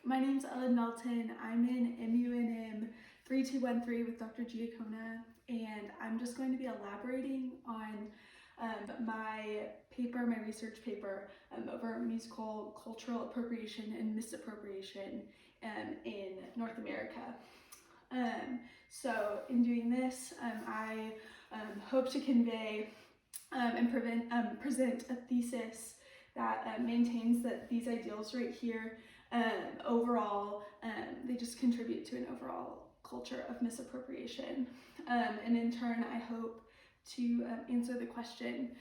my name's Melton. I'm in MUNM 3213 with Dr. Giacona, and I'm just going to be elaborating on my research paper over musical cultural appropriation and misappropriation in North America. So in doing this, I hope to convey and present a thesis that maintains that these ideals right here overall, they just contribute to an overall culture of misappropriation. And in turn, I hope to answer the question,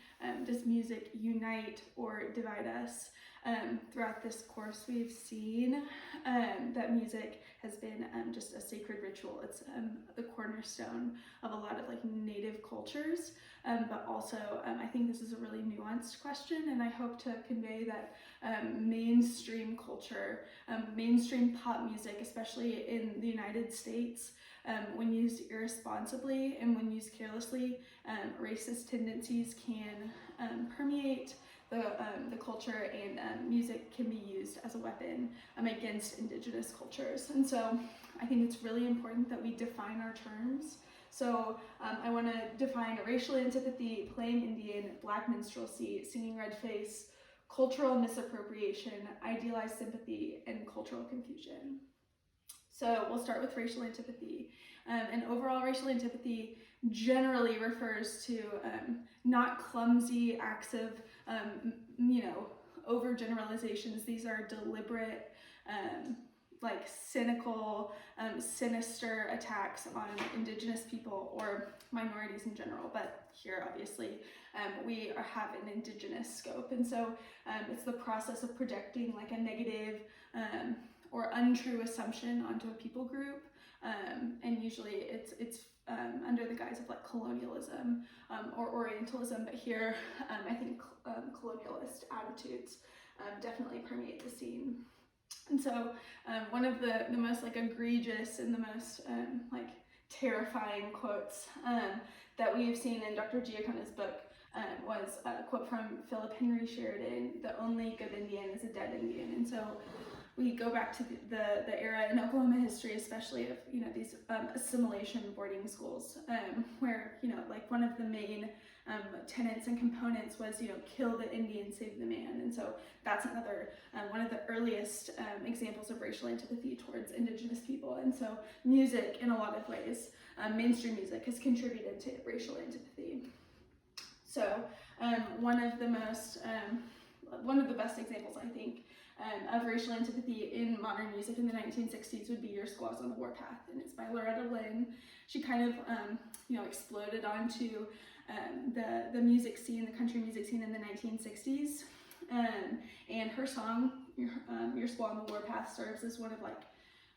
does music unite or divide us? Throughout this course, we've seen that music has been just a sacred ritual. It's the cornerstone of a lot of native cultures, but also I think this is a really nuanced question, and I hope to convey that mainstream culture, mainstream pop music, especially in the United States, when used irresponsibly and when used carelessly, racist tendencies can permeate the culture, and music can be used as a weapon against indigenous cultures. And so I think it's really important that we define our terms. So I want to define racial antipathy, playing Indian, black minstrelsy, singing red face, cultural misappropriation, idealized sympathy, and cultural confusion. So we'll start with racial antipathy. And overall racial antipathy generally refers to not clumsy acts of, overgeneralizations. These are deliberate, cynical, sinister attacks on indigenous people or minorities in general. But here, obviously, we have an indigenous scope. And so it's the process of projecting a negative or untrue assumption onto a people group. And usually it's under the guise of colonialism or Orientalism, but here I think colonialist attitudes definitely permeate the scene. And so one of the most egregious and the most terrifying quotes that we've seen in Dr. Giacona's book was a quote from Philip Henry Sheridan: "The only good Indian is a dead Indian." And so we go back to the era in Oklahoma history, especially of these assimilation boarding schools, where one of the main tenets and components was kill the Indian, save the man. And so that's another one of the earliest examples of racial antipathy towards indigenous people. And so music, in a lot of ways, mainstream music, has contributed to racial antipathy. So one of the best examples, I think, of racial antipathy in modern music in the 1960s would be Your Squaw's on the Warpath, and it's by Loretta Lynn. She kind of, exploded onto the music scene, the country music scene in the 1960s, and her song, Your Squaw on the Warpath, serves as one of,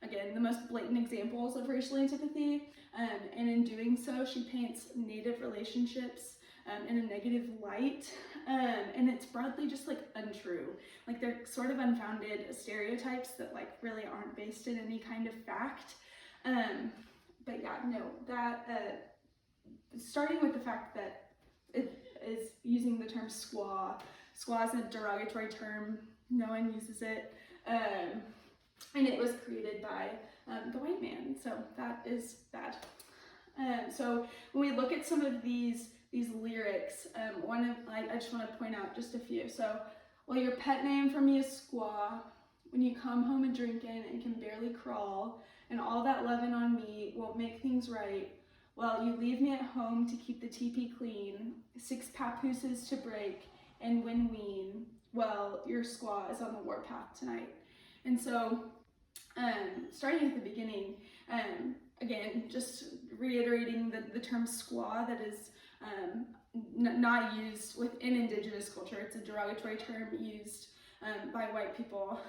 again, the most blatant examples of racial antipathy, and in doing so, she paints Native relationships in a negative light, and it's broadly just untrue. They're sort of unfounded stereotypes that really aren't based in any kind of fact. But yeah, no, that starting with the fact that it is using the term squaw. Squaw is a derogatory term. No one uses it, and it was created by the white man. So that is bad. So when we look at some of these lyrics, I just want to point out just a few. So, well, your pet name for me is Squaw. When you come home a drinking and can barely crawl, and all that lovin' on me won't make things right. Well, you leave me at home to keep the teepee clean, 6 papooses to break, and when wean, well, your squaw is on the warpath tonight. And so, starting at the beginning, again, just reiterating the term squaw, that is not used within indigenous culture. It's a derogatory term used by white people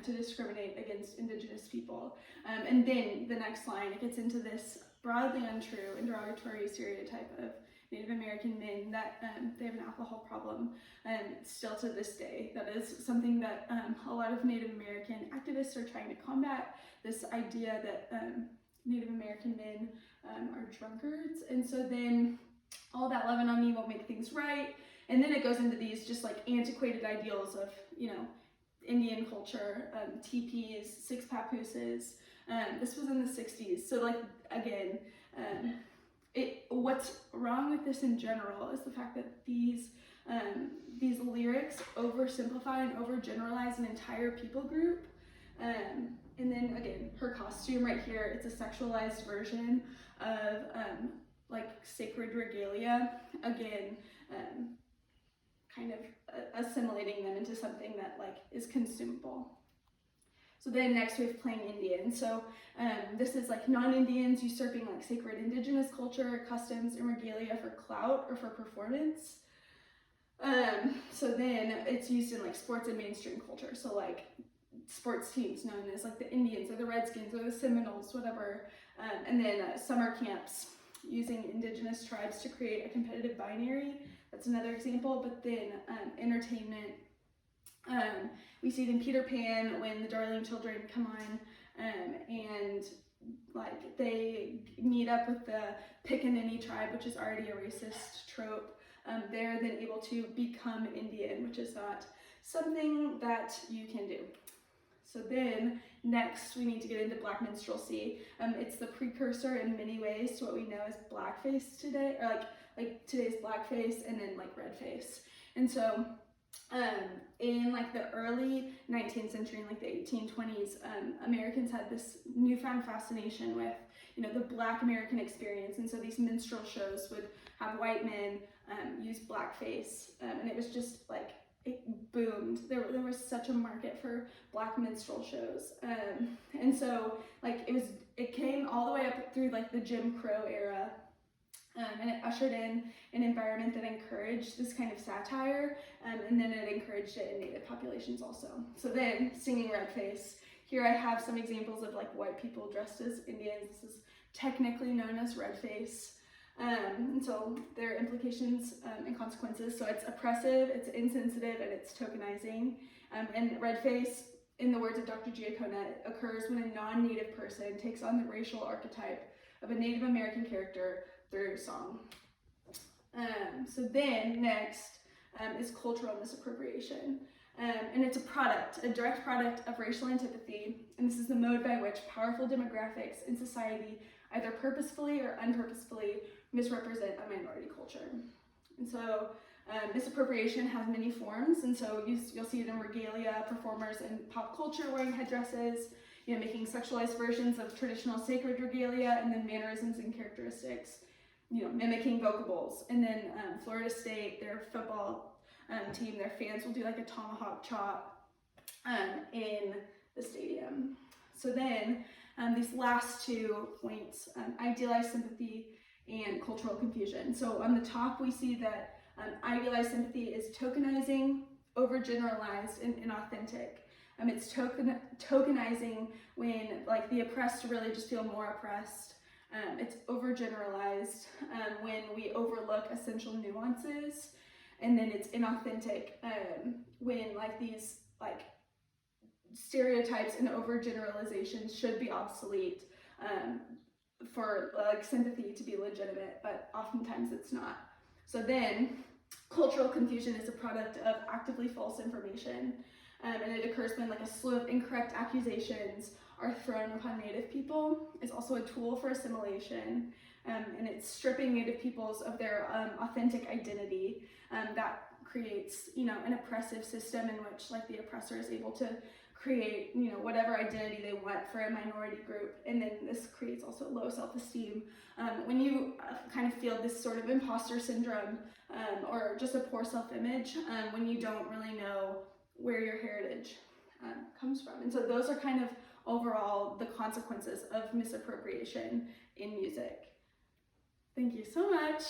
to discriminate against indigenous people. And then the next line, it gets into this broadly untrue and derogatory stereotype of Native American men that they have an alcohol problem, still to this day. That is something that a lot of Native American activists are trying to combat, this idea that Native American men are drunkards. And so then all that loving on me won't make things right. And then it goes into these just antiquated ideals of, Indian culture, teepees, six papooses. This was in the 60s. So like, again, what's wrong with this in general is the fact that these lyrics oversimplify and overgeneralize an entire people group. And then again, her costume right here, it's a sexualized version of like sacred regalia. Again, kind of assimilating them into something that like is consumable. So then next we have playing Indian. So this is like non-Indians usurping like sacred indigenous culture, customs, and regalia for clout or for performance. So then it's used in like sports and mainstream culture. So like sports teams known as like the Indians or the Redskins or the Seminoles, whatever. And then summer camps using indigenous tribes to create a competitive binary. That's another example. But then entertainment. We see it in Peter Pan when the Darling children come on and like they meet up with the Pickaninny tribe, which is already a racist trope. They're then able to become Indian, which is not something that you can do. So then next we need to get into Black minstrelsy. It's the precursor in many ways to what we know as blackface today, or like today's blackface and then like redface. And so in like the early 19th century, in like the 1820s, Americans had this newfound fascination with, you know, the Black American experience. And so these minstrel shows would have white men use blackface, and it was just like, it boomed. There was such a market for Black minstrel shows. And so like it came all the way up through like the Jim Crow era. And it ushered in an environment that encouraged this kind of satire, and then it encouraged it in Native populations also. So then, singing redface. Here I have some examples of like white people dressed as Indians. This is technically known as redface. And so there are implications and consequences. So it's oppressive, it's insensitive, and it's tokenizing. And redface, in the words of Dr. Giaccona, occurs when a non-Native person takes on the racial archetype of a Native American character through song. So then next is cultural misappropriation. And it's a direct product of racial antipathy, and this is the mode by which powerful demographics in society either purposefully or unpurposefully misrepresent a minority culture. And so misappropriation has many forms, and so you'll see it in regalia, performers in pop culture wearing headdresses, you know, making sexualized versions of traditional sacred regalia, and then mannerisms and characteristics, you know, mimicking vocables. And then Florida State, their football team, their fans will do like a tomahawk chop in the stadium. So then these last 2 points, idealized sympathy and cultural confusion. So on the top we see that idealized sympathy is tokenizing, overgeneralized, and inauthentic. It's tokenizing when like the oppressed really just feel more oppressed. It's overgeneralized when we overlook essential nuances, and then it's inauthentic when like these like stereotypes and overgeneralizations should be obsolete for like sympathy to be legitimate, but oftentimes it's not. So then cultural confusion is a product of actively false information, and it occurs when like a slew of incorrect accusations are thrown upon Native people. It's also a tool for assimilation, and it's stripping Native peoples of their authentic identity. That creates, you know, an oppressive system in which like the oppressor is able to create, you know, whatever identity they want for a minority group, and then this creates also low self-esteem. When you kind of feel this sort of imposter syndrome or just a poor self-image, when you don't really know where your heritage comes from. And so those are kind of overall the consequences of misappropriation in music. Thank you so much.